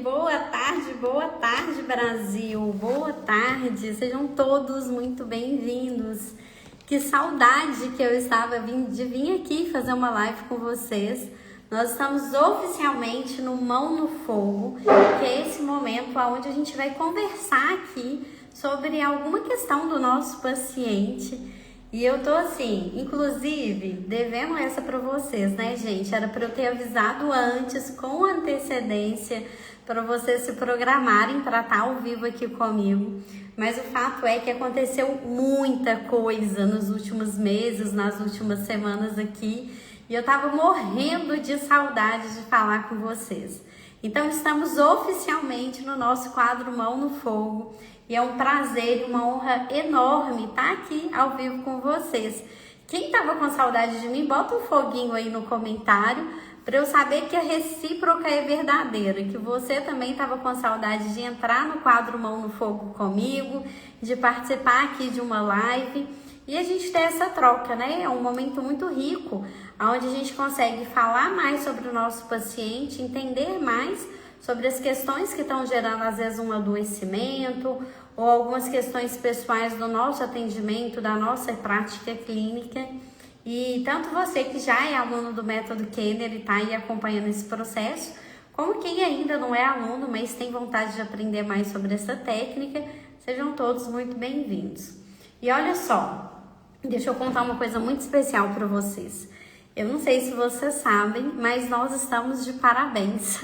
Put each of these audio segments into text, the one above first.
boa tarde, Brasil, boa tarde, sejam todos muito bem-vindos. Que saudade que eu estava de vir aqui fazer uma live com vocês. Nós estamos oficialmente no Mão no Fogo, que é esse momento onde a gente vai conversar aqui sobre alguma questão do nosso paciente. E eu tô assim, inclusive, devendo essa para vocês, né, gente? Era para eu ter avisado antes, com antecedência, para vocês se programarem para estar ao vivo aqui comigo. Mas o fato é que aconteceu muita coisa nos últimos meses, nas últimas semanas aqui, e eu tava morrendo de saudade de falar com vocês. Então estamos oficialmente no nosso quadro Mão no Fogo. E é um prazer e uma honra enorme estar aqui ao vivo com vocês. Quem estava com saudade de mim, bota um foguinho aí no comentário para eu saber que a recíproca é verdadeira, que você também estava com saudade de entrar no quadro Mão no Fogo comigo, de participar aqui de uma live e a gente ter essa troca, né? É um momento muito rico, onde a gente consegue falar mais sobre o nosso paciente, entender mais sobre as questões que estão gerando, às vezes, um adoecimento ou algumas questões pessoais do nosso atendimento, da nossa prática clínica. E tanto você que já é aluno do Método Kenner e está aí acompanhando esse processo, como quem ainda não é aluno, mas tem vontade de aprender mais sobre essa técnica, sejam todos muito bem-vindos. E olha só, deixa eu contar uma coisa muito especial para vocês. Eu não sei se vocês sabem, mas nós estamos de parabéns.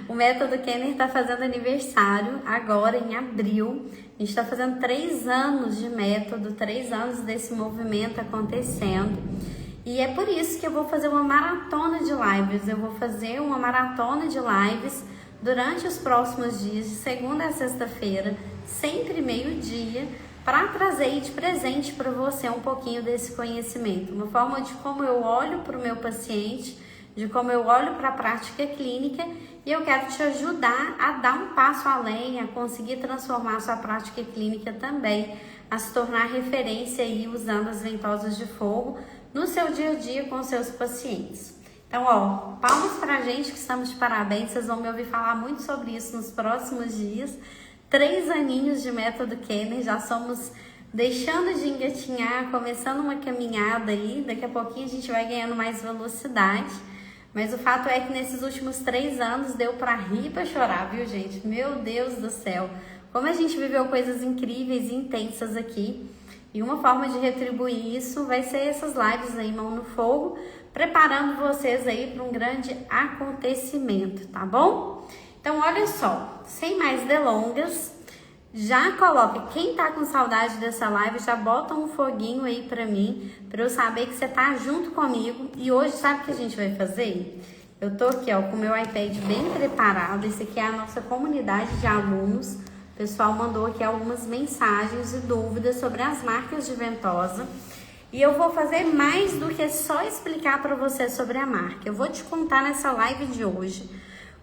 O Método Kenner está fazendo aniversário agora em abril. A gente está fazendo 3 anos de método, 3 anos desse movimento acontecendo. E é por isso que eu vou fazer uma maratona de lives. Eu vou fazer uma maratona de lives durante os próximos dias, de segunda a sexta-feira, sempre meio-dia, para trazer de presente para você um pouquinho desse conhecimento, uma forma de como eu olho para o meu paciente, de como eu olho para a prática clínica, e eu quero te ajudar a dar um passo além, a conseguir transformar a sua prática clínica também, a se tornar referência aí usando as ventosas de fogo no seu dia a dia com seus pacientes. Então, ó, palmas para a gente que estamos de parabéns, vocês vão me ouvir falar muito sobre isso nos próximos dias. 3 aninhos de Método Kenner, já somos deixando de engatinhar, começando uma caminhada aí, daqui a pouquinho a gente vai ganhando mais velocidade, mas o fato é que nesses últimos 3 anos deu para rir e para chorar, viu, gente? Meu Deus do céu, como a gente viveu coisas incríveis e intensas aqui, e uma forma de retribuir isso vai ser essas lives aí, Mão no Fogo, preparando vocês aí para um grande acontecimento, tá bom? Então, olha só, sem mais delongas, já coloca, quem tá com saudade dessa live, já bota um foguinho aí pra mim, pra eu saber que você tá junto comigo. E hoje, sabe o que a gente vai fazer? Eu tô aqui, ó, com o meu iPad bem preparado, esse aqui é a nossa comunidade de alunos. O pessoal mandou aqui algumas mensagens e dúvidas sobre as marcas de ventosa. E eu vou fazer mais do que só explicar pra você sobre a marca. Eu vou te contar nessa live de hoje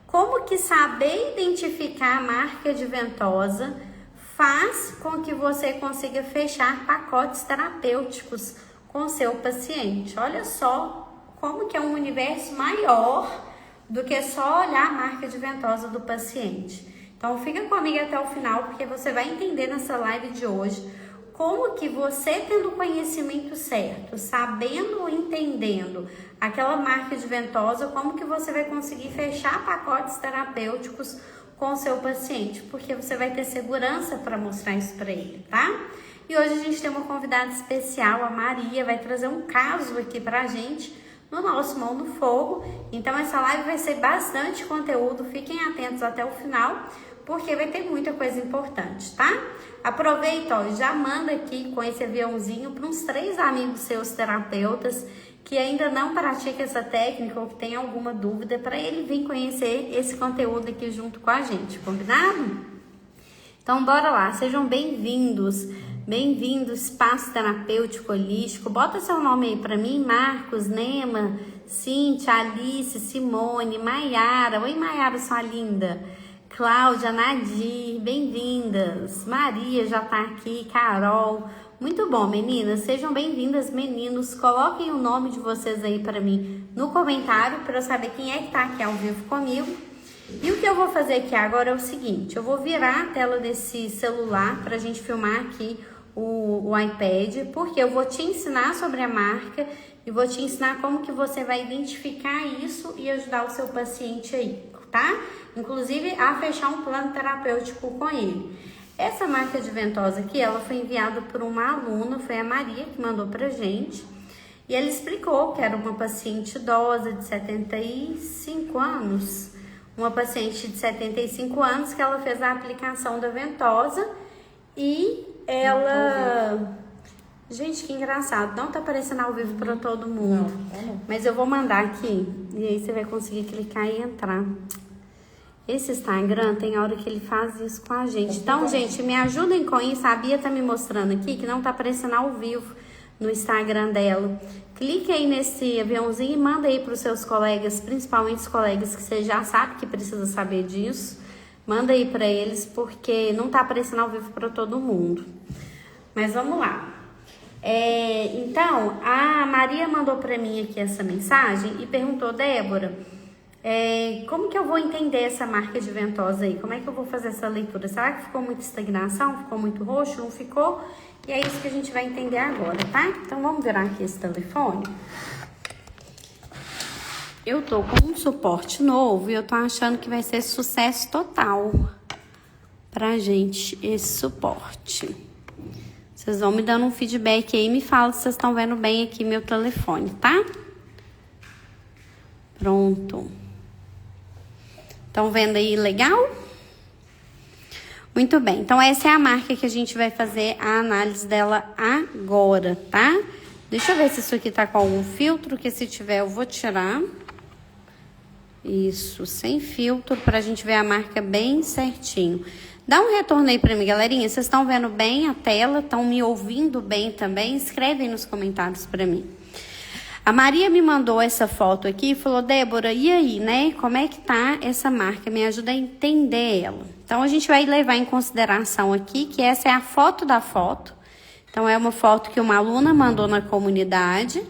como que saber identificar a marca de ventosa faz com que você consiga fechar pacotes terapêuticos com seu paciente. Olha só como que é um universo maior do que só olhar a marca de ventosa do paciente. Então fica comigo até o final, porque você vai entender nessa live de hoje como que você, tendo o conhecimento certo, sabendo, entendendo aquela marca de ventosa, como que você vai conseguir fechar pacotes terapêuticos com o seu paciente, porque você vai ter segurança para mostrar isso para ele, tá? E hoje a gente tem uma convidada especial, a Maria, vai trazer um caso aqui pra gente no nosso Mão no Fogo. Então essa live vai ser bastante conteúdo, fiquem atentos até o final, porque vai ter muita coisa importante, tá? Aproveita, ó, já manda aqui com esse aviãozinho para uns 3 amigos seus terapeutas que ainda não praticam essa técnica ou que tem alguma dúvida, para ele vir conhecer esse conteúdo aqui junto com a gente, combinado? Então bora lá, sejam bem-vindos, Espaço Terapêutico Holístico. Bota seu nome aí para mim, Marcos, Nema, Cíntia, Alice, Simone, Maiara. Oi, Maiara, sua linda. Cláudia, Nadir, bem-vindas. Maria já tá aqui, Carol. Muito bom, meninas. Sejam bem-vindas, meninos. Coloquem o nome de vocês aí para mim no comentário, para eu saber quem é que tá aqui ao vivo comigo. E o que eu vou fazer aqui agora é o seguinte, eu vou virar a tela desse celular pra gente filmar aqui o iPad, porque eu vou te ensinar sobre a marca e vou te ensinar como que você vai identificar isso e ajudar o seu paciente aí, tá? Inclusive a fechar um plano terapêutico com ele. Essa marca de ventosa aqui, ela foi enviada por uma aluna, foi a Maria que mandou pra gente. E ela explicou que era uma paciente idosa de 75 anos. Uma paciente de 75 anos que ela fez a aplicação da ventosa e ela... Gente, que engraçado. Não tá aparecendo ao vivo para todo mundo. Não. Mas eu vou mandar aqui e aí você vai conseguir clicar e entrar. Esse Instagram tem hora que ele faz isso com a gente. Então, gente, me ajudem com isso. A Bia tá me mostrando aqui que não tá aparecendo ao vivo no Instagram dela. Clique aí nesse aviãozinho e manda aí para os seus colegas, principalmente os colegas que você já sabe que precisa saber disso. Manda aí para eles, porque não tá aparecendo ao vivo para todo mundo. Mas vamos lá. Então, a Maria mandou para mim aqui essa mensagem e perguntou, Débora, como que eu vou entender essa marca de ventosa aí? Como é que eu vou fazer essa leitura? Será que ficou muita estagnação? Ficou muito roxo? Não ficou? E é isso que a gente vai entender agora, tá? Então, vamos virar aqui esse telefone. Eu tô com um suporte novo e eu tô achando que vai ser sucesso total pra gente esse suporte. Vocês vão me dando um feedback aí e me falam se vocês estão vendo bem aqui meu telefone, tá? Pronto. Estão vendo aí legal? Muito bem, então essa é a marca que a gente vai fazer a análise dela agora, tá? Deixa eu ver se isso aqui tá com algum filtro, que se tiver eu vou tirar. Isso, sem filtro, pra gente ver a marca bem certinho. Dá um retorno aí pra mim, galerinha, vocês estão vendo bem a tela, estão me ouvindo bem também? Escrevem nos comentários pra mim. A Maria me mandou essa foto aqui e falou, Débora, e aí, né? Como é que tá essa marca? Me ajuda a entender ela. Então, a gente vai levar em consideração aqui que essa é a foto da foto. Então, é uma foto que uma aluna mandou na comunidade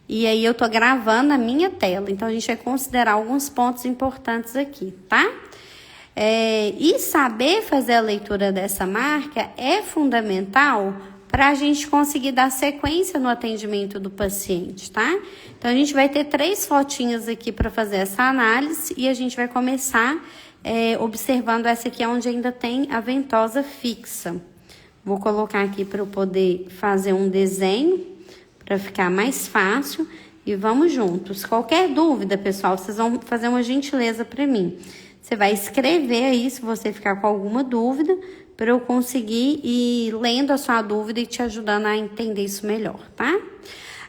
e aí eu tô gravando a minha tela. Então, a gente vai considerar alguns pontos importantes aqui, tá? E saber fazer a leitura dessa marca é fundamental para a gente conseguir dar sequência no atendimento do paciente, tá? Então, a gente vai ter 3 fotinhas aqui para fazer essa análise e a gente vai começar observando essa aqui onde ainda tem a ventosa fixa. Vou colocar aqui para eu poder fazer um desenho para ficar mais fácil e vamos juntos. Qualquer dúvida, pessoal, vocês vão fazer uma gentileza para mim. Você vai escrever aí se você ficar com alguma dúvida, para eu conseguir ir lendo a sua dúvida e te ajudando a entender isso melhor, tá?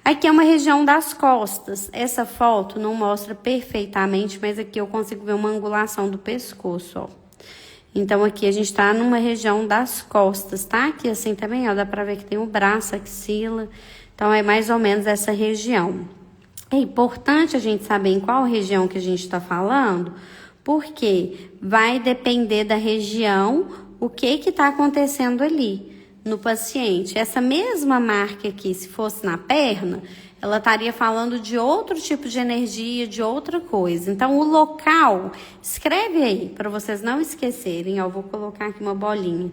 Aqui é uma região das costas. Essa foto não mostra perfeitamente, mas aqui eu consigo ver uma angulação do pescoço, ó. Então, aqui a gente tá numa região das costas, tá? Aqui assim também, ó, dá pra ver que tem o braço, a axila. Então, é mais ou menos essa região. É importante a gente saber em qual região que a gente tá falando, porque vai depender da região o que está acontecendo ali no paciente. Essa mesma marca aqui, se fosse na perna, ela estaria falando de outro tipo de energia, de outra coisa. Então, o local, escreve aí, para vocês não esquecerem, ó, eu vou colocar aqui uma bolinha.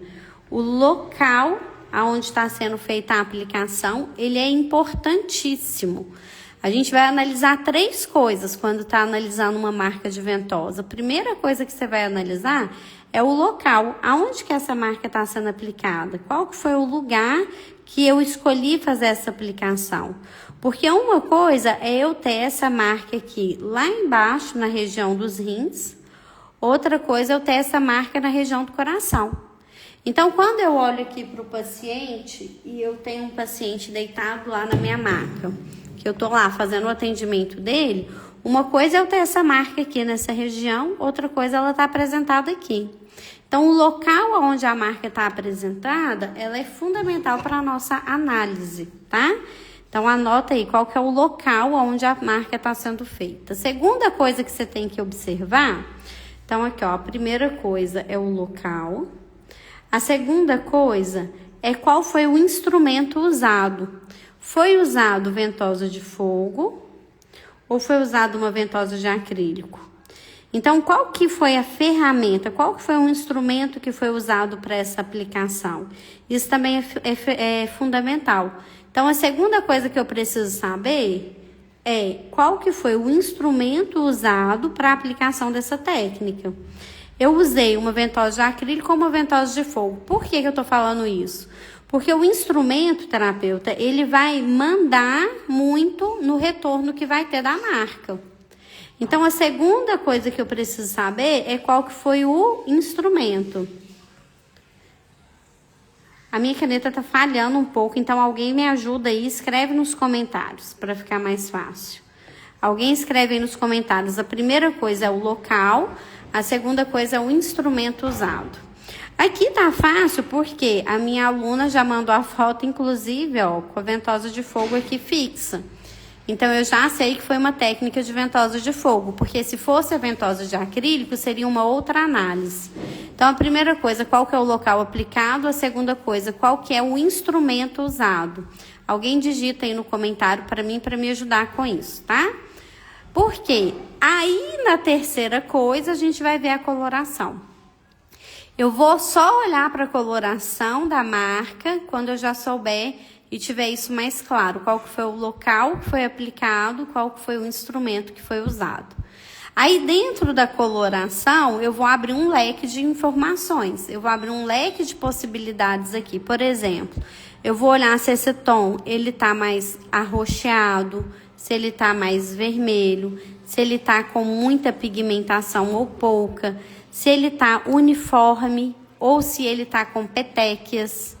O local onde está sendo feita a aplicação, ele é importantíssimo. A gente vai analisar 3 coisas quando está analisando uma marca de ventosa. A primeira coisa que você vai analisar é o local, aonde que essa marca está sendo aplicada. Qual que foi o lugar que eu escolhi fazer essa aplicação? Porque uma coisa é eu ter essa marca aqui lá embaixo, na região dos rins. Outra coisa é eu ter essa marca na região do coração. Então, quando eu olho aqui para o paciente e eu tenho um paciente deitado lá na minha maca, que eu tô lá fazendo o atendimento dele, uma coisa é eu ter essa marca aqui nessa região, outra coisa ela tá apresentada aqui. Então, o local onde a marca está apresentada, ela é fundamental para a nossa análise, tá? Então, anota aí qual que é o local onde a marca está sendo feita. Segunda coisa que você tem que observar, então aqui, ó, a primeira coisa é o local. A segunda coisa é qual foi o instrumento usado. Foi usado ventosa de fogo ou foi usado uma ventosa de acrílico? Então, qual que foi a ferramenta, qual que foi o instrumento que foi usado para essa aplicação? Isso também é fundamental. Então, a segunda coisa que eu preciso saber é qual que foi o instrumento usado para a aplicação dessa técnica. Eu usei uma ventosa de acrílico ou uma ventosa de fogo. Por que eu estou falando isso? Porque o instrumento terapeuta, ele vai mandar muito no retorno que vai ter da marca. Então, a segunda coisa que eu preciso saber é qual que foi o instrumento. A minha caneta tá falhando um pouco, então alguém me ajuda aí, escreve nos comentários, para ficar mais fácil. Alguém escreve aí nos comentários. A primeira coisa é o local, a segunda coisa é o instrumento usado. Aqui tá fácil porque a minha aluna já mandou a foto, inclusive, ó, com a ventosa de fogo aqui fixa. Então, eu já sei que foi uma técnica de ventosa de fogo, porque se fosse a ventosa de acrílico, seria uma outra análise. Então, a primeira coisa, qual que é o local aplicado? A segunda coisa, qual que é o instrumento usado? Alguém digita aí no comentário para mim, para me ajudar com isso, tá? Por quê? Aí, na terceira coisa, a gente vai ver a coloração. Eu vou só olhar para a coloração da marca quando eu já souber e tiver isso mais claro, qual que foi o local que foi aplicado, qual que foi o instrumento que foi usado. Aí, dentro da coloração, eu vou abrir um leque de informações, eu vou abrir um leque de possibilidades aqui. Por exemplo, eu vou olhar se esse tom, ele tá mais arroxeado, se ele tá mais vermelho, se ele tá com muita pigmentação ou pouca, se ele tá uniforme ou se ele tá com petequias.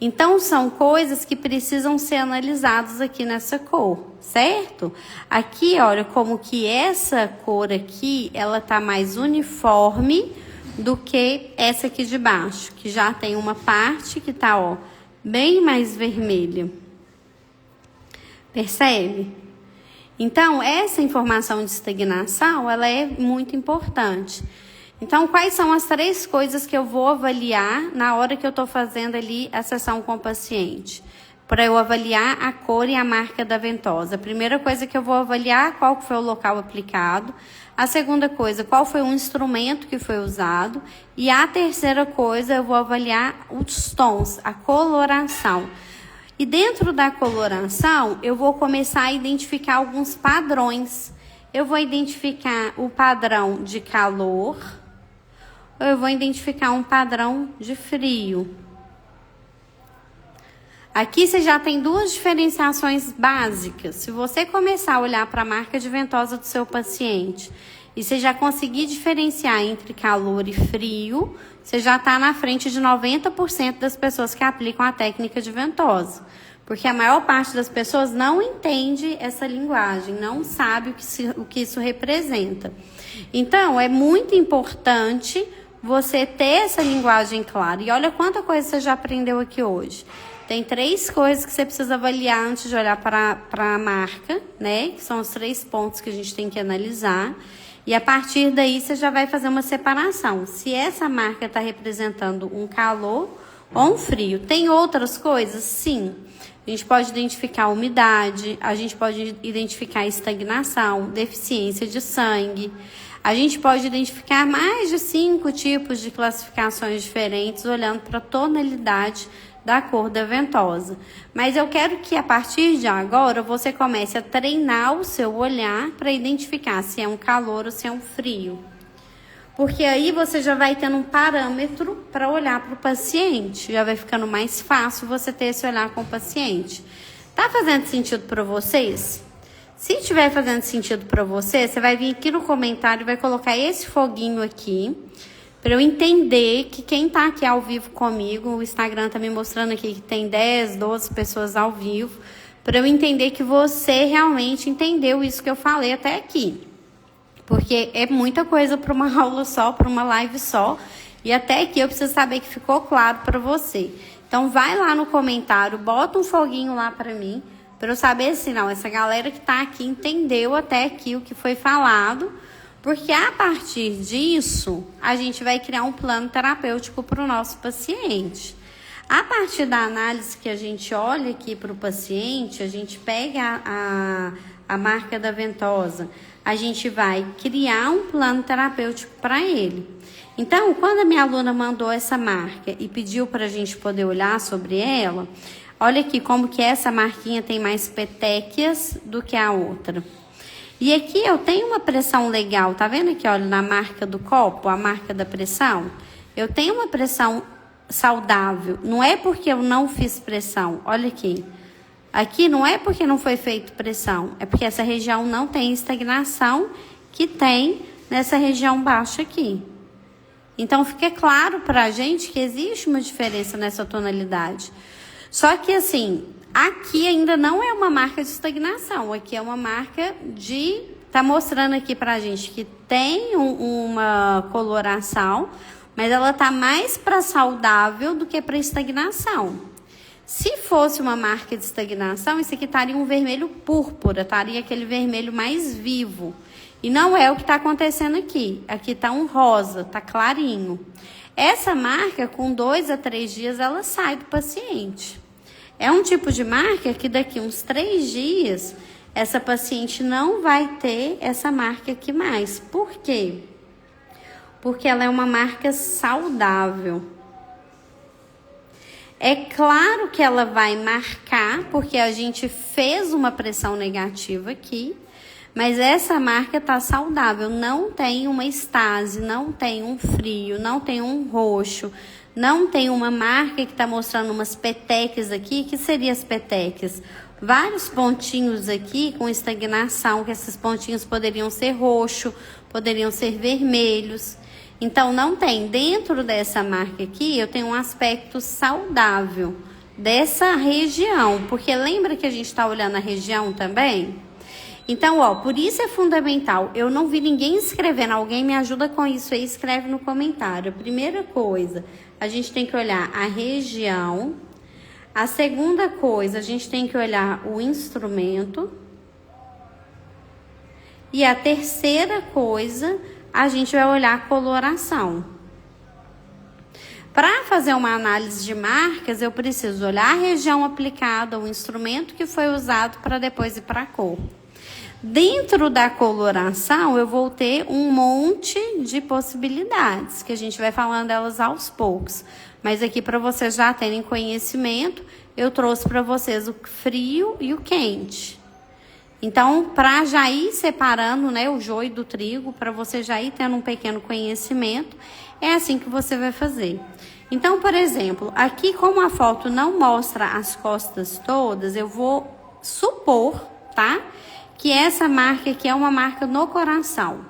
Então, são coisas que precisam ser analisadas aqui nessa cor, certo? Aqui, olha, como que essa cor aqui, ela tá mais uniforme do que essa aqui de baixo, que já tem uma parte que tá, ó, bem mais vermelha. Percebe? Então, essa informação de estagnação, ela é muito importante. Então, quais são as 3 coisas que eu vou avaliar na hora que eu estou fazendo ali a sessão com o paciente? Para eu avaliar a cor e a marca da ventosa. A primeira coisa que eu vou avaliar, qual foi o local aplicado. A segunda coisa, qual foi o instrumento que foi usado. E a terceira coisa, eu vou avaliar os tons, a coloração. E dentro da coloração, eu vou começar a identificar alguns padrões. Eu vou identificar o padrão de calor, eu vou identificar um padrão de frio. Aqui você já tem 2 diferenciações básicas. Se você começar a olhar para a marca de ventosa do seu paciente e você já conseguir diferenciar entre calor e frio, você já está na frente de 90% das pessoas que aplicam a técnica de ventosa. Porque a maior parte das pessoas não entende essa linguagem, não sabe o que isso representa. Então, é muito importante você ter essa linguagem clara. E olha quanta coisa você já aprendeu aqui hoje. Tem 3 coisas que você precisa avaliar antes de olhar para a marca, né? Que são os 3 pontos que a gente tem que analisar. E a partir daí, você já vai fazer uma separação. Se essa marca está representando um calor ou um frio. Tem outras coisas? Sim. A gente pode identificar umidade, a gente pode identificar estagnação, deficiência de sangue. A gente pode identificar mais de 5 tipos de classificações diferentes, olhando para a tonalidade da cor da ventosa. Mas eu quero que a partir de agora você comece a treinar o seu olhar para identificar se é um calor ou se é um frio. Porque aí você já vai tendo um parâmetro para olhar para o paciente. Já vai ficando mais fácil você ter esse olhar com o paciente. Tá fazendo sentido para vocês? Se estiver fazendo sentido para você, você vai vir aqui no comentário e vai colocar esse foguinho aqui, para eu entender que quem tá aqui ao vivo comigo, o Instagram tá me mostrando aqui que tem 10, 12 pessoas ao vivo, para eu entender que você realmente entendeu isso que eu falei até aqui. Porque é muita coisa para uma aula só, para uma live só, e até aqui eu preciso saber que ficou claro para você. Então vai lá no comentário, bota um foguinho lá para mim, para eu saber se não, essa galera que está aqui entendeu até aqui o que foi falado, porque a partir disso, a gente vai criar um plano terapêutico para o nosso paciente. A partir da análise que a gente olha aqui para o paciente, a gente pega a marca da ventosa, a gente vai criar um plano terapêutico para ele. Então, quando a minha aluna mandou essa marca e pediu para a gente poder olhar sobre ela, olha aqui como que essa marquinha tem mais petequias do que a outra. E aqui eu tenho uma pressão legal, tá vendo aqui, olha, na marca do copo, a marca da pressão? Eu tenho uma pressão saudável, não é porque eu não fiz pressão, olha aqui. Aqui não é porque não foi feito pressão, é porque essa região não tem estagnação que tem nessa região baixa aqui. Então, fica claro pra gente que existe uma diferença nessa tonalidade. Só que, assim, aqui ainda não é uma marca de estagnação. Aqui é uma marca de... Tá mostrando aqui pra gente que tem uma coloração, mas ela tá mais para saudável do que para estagnação. Se fosse uma marca de estagnação, isso aqui estaria um vermelho púrpura, estaria aquele vermelho mais vivo. E não é o que está acontecendo aqui. Aqui está um rosa, está clarinho. Essa marca, com 2 a 3 dias, ela sai do paciente. É um tipo de marca que daqui uns 3 dias, essa paciente não vai ter essa marca aqui mais. Por quê? Porque ela é uma marca saudável. É claro que ela vai marcar, porque a gente fez uma pressão negativa aqui, mas essa marca está saudável, não tem uma estase, não tem um frio, não tem um roxo, não tem uma marca que está mostrando umas petequias aqui. Que seriam as petequias? Vários pontinhos aqui com estagnação, que esses pontinhos poderiam ser roxo, poderiam ser vermelhos. Então, não tem. Dentro dessa marca aqui, eu tenho um aspecto saudável dessa região, porque lembra que a gente está olhando a região também? Então, ó, por isso é fundamental. Eu não vi ninguém escrevendo. Alguém me ajuda com isso aí, escreve no comentário. A primeira coisa, a gente tem que olhar a região. A segunda coisa, a gente tem que olhar o instrumento. E a terceira coisa, a gente vai olhar a coloração. Para fazer uma análise de marcas, eu preciso olhar a região aplicada, o instrumento que foi usado para depois ir para a cor. Dentro da coloração, eu vou ter um monte de possibilidades, que a gente vai falando delas aos poucos. Mas aqui, para vocês já terem conhecimento, eu trouxe para vocês o frio e o quente. Então, para já ir separando, né, o joio do trigo, para você já ir tendo um pequeno conhecimento, é assim que você vai fazer. Então, por exemplo, aqui como a foto não mostra as costas todas, eu vou supor, tá? Que essa marca aqui é uma marca no coração.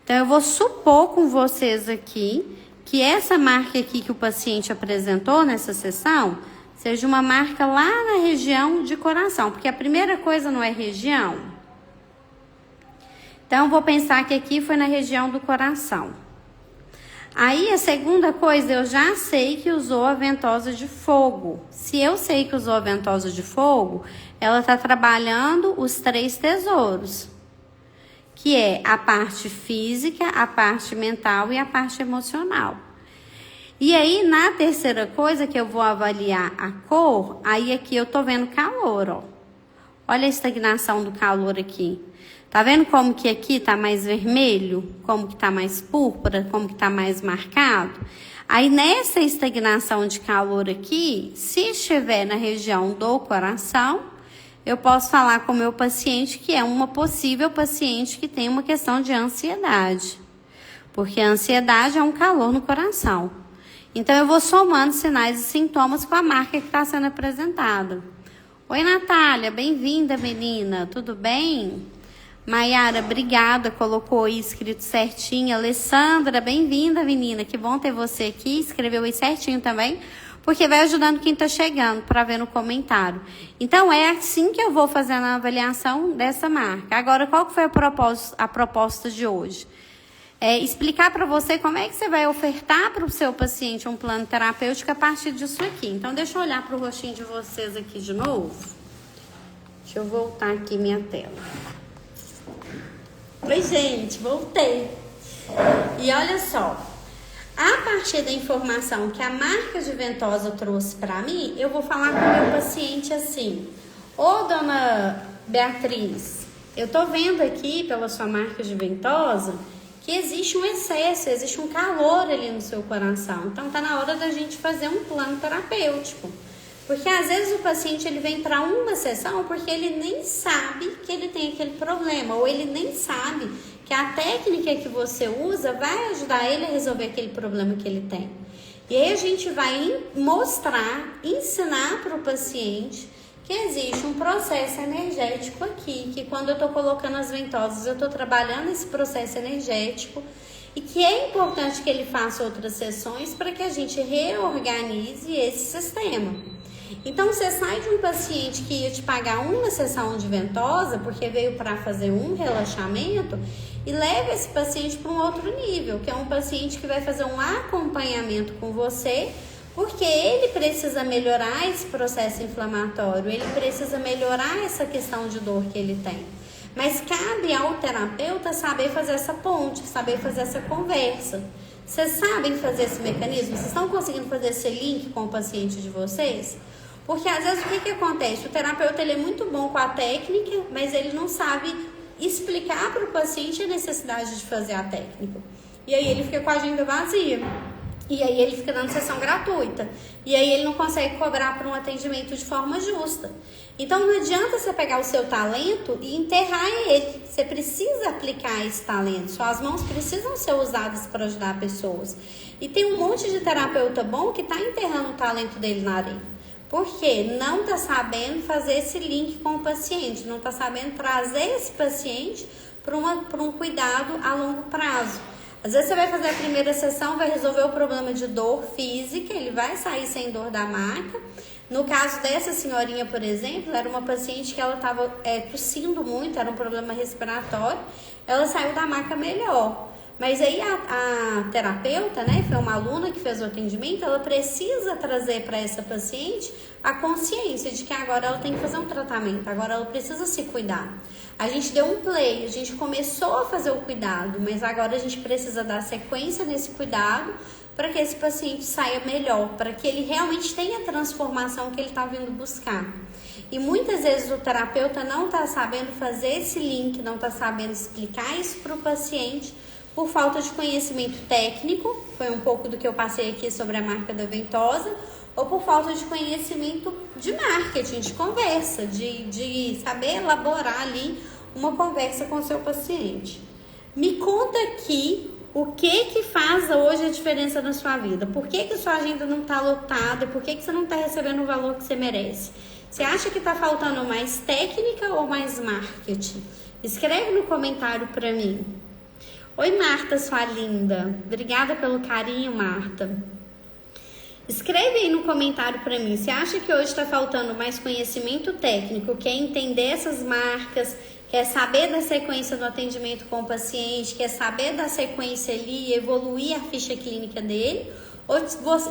Então, eu vou supor com vocês aqui que essa marca aqui que o paciente apresentou nessa sessão seja uma marca lá na região de coração, porque a primeira coisa não é região. Então, eu vou pensar que aqui foi na região do coração. Aí, a segunda coisa, eu já sei que usou a ventosa de fogo. Se eu sei que usou a ventosa de fogo, ela está trabalhando os 3 tesouros, que é a parte física, a parte mental e a parte emocional. E aí, na terceira coisa que eu vou avaliar a cor, aí aqui eu tô vendo calor, ó. Olha a estagnação do calor aqui. Tá vendo como que aqui tá mais vermelho? Como que tá mais púrpura? Como que tá mais marcado? Aí, nessa estagnação de calor aqui, se estiver na região do coração, eu posso falar com o meu paciente que é uma possível paciente que tem uma questão de ansiedade. Porque a ansiedade é um calor no coração. Então, eu vou somando sinais e sintomas com a marca que está sendo apresentada. Oi, Natália, bem-vinda, menina, tudo bem? Maiara, obrigada, colocou aí escrito certinho. Alessandra, bem-vinda, menina, que bom ter você aqui, escreveu aí certinho também, porque vai ajudando quem está chegando para ver no comentário. Então, é assim que eu vou fazendo a avaliação dessa marca. Agora, qual que foi a proposta de hoje? Explicar para você como é que você vai ofertar para o seu paciente um plano terapêutico a partir disso aqui. Então, deixa eu olhar para o rostinho de vocês aqui de novo. Deixa eu voltar aqui minha tela. Oi, gente, voltei. E olha só, a partir da informação que a marca de ventosa trouxe para mim, eu vou falar com o meu paciente assim: ô, dona Beatriz, Eu tô vendo aqui pela sua marca de ventosa que existe um excesso, existe um calor ali no seu coração. Então tá na hora da gente fazer um plano terapêutico. Porque às vezes o paciente ele vem para uma sessão porque ele nem sabe que ele tem aquele problema, ou ele nem sabe que a técnica que você usa vai ajudar ele a resolver aquele problema que ele tem. E aí a gente vai mostrar, ensinar para o paciente que existe um processo energético aqui, que quando eu estou colocando as ventosas, eu estou trabalhando esse processo energético e que é importante que ele faça outras sessões para que a gente reorganize esse sistema. Então, você sai de um paciente que ia te pagar uma sessão de ventosa, porque veio para fazer um relaxamento, e leva esse paciente para um outro nível, que é um paciente que vai fazer um acompanhamento com você, porque ele precisa melhorar esse processo inflamatório, ele precisa melhorar essa questão de dor que ele tem. Mas cabe ao terapeuta saber fazer essa ponte, saber fazer essa conversa. Vocês sabem fazer esse mecanismo? Vocês estão conseguindo fazer esse link com o paciente de vocês? Porque às vezes o que acontece? O terapeuta ele é muito bom com a técnica, mas ele não sabe explicar para o paciente a necessidade de fazer a técnica. E aí ele fica com a agenda vazia. E aí ele fica dando sessão gratuita. E aí ele não consegue cobrar por um atendimento de forma justa. Então não adianta você pegar o seu talento e enterrar ele. Você precisa aplicar esse talento. Suas mãos precisam ser usadas para ajudar pessoas. E tem um monte de terapeuta bom que está enterrando o talento dele na areia. Porque não está sabendo fazer esse link com o paciente, não está sabendo trazer esse paciente para um cuidado a longo prazo. Às vezes você vai fazer a primeira sessão, vai resolver o problema de dor física, ele vai sair sem dor da maca. No caso dessa senhorinha, por exemplo, era uma paciente que ela estava tossindo muito, era um problema respiratório, ela saiu da maca melhor. Mas aí a terapeuta, né, foi uma aluna que fez o atendimento, ela precisa trazer para essa paciente a consciência de que agora ela tem que fazer um tratamento, agora ela precisa se cuidar. A gente deu um play, a gente começou a fazer o cuidado, mas agora a gente precisa dar sequência nesse cuidado para que esse paciente saia melhor, para que ele realmente tenha a transformação que ele está vindo buscar. E muitas vezes o terapeuta não está sabendo fazer esse link, não está sabendo explicar isso para o paciente, por falta de conhecimento técnico, foi um pouco do que eu passei aqui sobre a marca da ventosa, ou por falta de conhecimento de marketing, de conversa, de saber elaborar ali uma conversa com o seu paciente. Me conta aqui o que faz hoje a diferença na sua vida. Por que sua agenda não está lotada? Por que você não está recebendo o valor que você merece? Você acha que está faltando mais técnica ou mais marketing? Escreve no comentário para mim. Oi, Marta, sua linda. Obrigada pelo carinho, Marta. Escreve aí no comentário para mim. Você acha que hoje está faltando mais conhecimento técnico? Quer entender essas marcas? Quer saber da sequência do atendimento com o paciente? Quer saber da sequência ali, evoluir a ficha clínica dele? Ou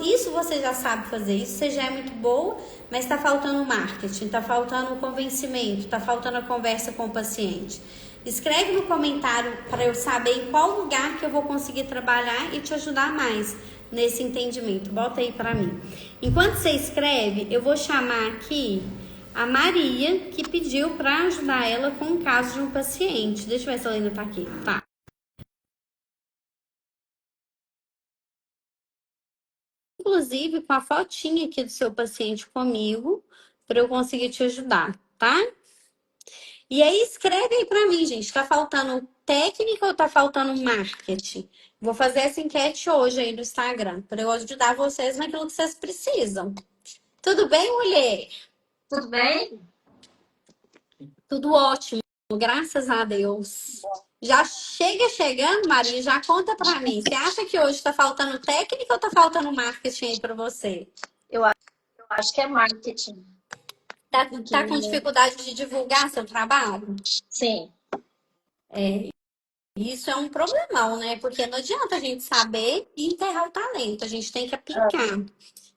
isso você já sabe fazer, isso você já é muito boa, mas está faltando marketing, está faltando o convencimento, está faltando a conversa com o paciente. Escreve no comentário para eu saber em qual lugar que eu vou conseguir trabalhar e te ajudar mais nesse entendimento. Bota aí para mim. Enquanto você escreve, eu vou chamar aqui a Maria, que pediu para ajudar ela com o caso de um paciente. Deixa eu ver se ela ainda tá aqui. Tá. Inclusive com a fotinha aqui do seu paciente comigo, para eu conseguir te ajudar, tá? E aí escreve aí para mim, gente. Tá faltando técnica ou tá faltando marketing? Vou fazer essa enquete hoje aí no Instagram, para eu ajudar vocês naquilo que vocês precisam. Tudo bem, mulher? Tudo bem? Tudo ótimo, graças a Deus. Já chega chegando, Maria, já conta para mim. Você acha que hoje tá faltando técnica ou tá faltando marketing aí para você? Eu acho que é marketing. Tá com dificuldade de divulgar seu trabalho? Sim, Isso é um problemão, né? Porque não adianta a gente saber e enterrar o talento, a gente tem que aplicar.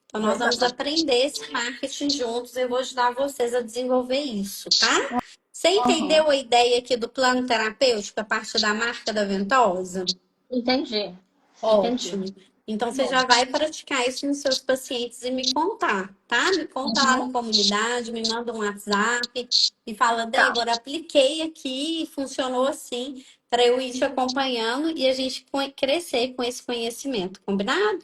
Então, nós vamos aprender esse marketing juntos. Eu vou ajudar vocês a desenvolver isso, tá? Você entendeu a ideia aqui do plano terapêutico a partir da marca da ventosa? entendi. Ótimo. Então, você Bom. já vai praticar isso nos seus pacientes e me contar, tá? Me conta lá na Uhum. comunidade, me manda um WhatsApp e fala, Tá, Débora, apliquei aqui e funcionou assim, para eu ir te acompanhando e a gente crescer com esse conhecimento, combinado?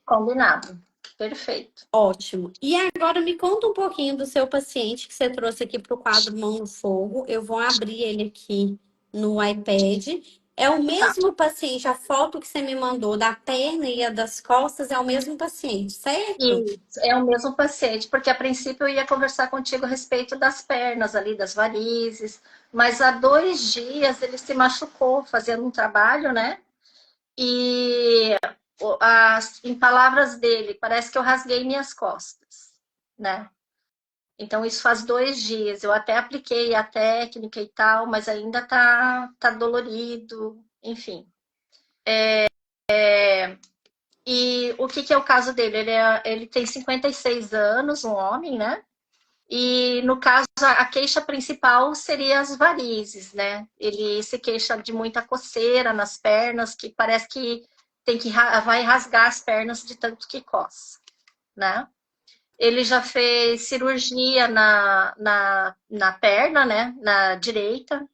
combinado. Perfeito. Ótimo. E agora me conta um pouquinho do seu paciente que você trouxe aqui para o quadro Mão no Fogo. Eu vou abrir ele aqui no iPad. É o Tá. mesmo paciente, a foto que você me mandou da perna e a das costas é o mesmo paciente, certo? E é o mesmo paciente, porque a princípio eu ia conversar contigo a respeito das pernas ali, das varizes, mas há 2 dias ele se machucou fazendo um trabalho, né? E em palavras dele, parece que eu rasguei minhas costas, né? Então isso faz 2 dias. Eu até apliquei a técnica e tal, mas ainda tá dolorido, enfim. E o que é o caso dele? Ele tem 56 anos, um homem, né? E no caso, a queixa principal seria as varizes, né? Ele se queixa de muita coceira nas pernas, que parece que vai rasgar as pernas de tanto que coça, né? Ele já fez cirurgia na perna, né? Na direita,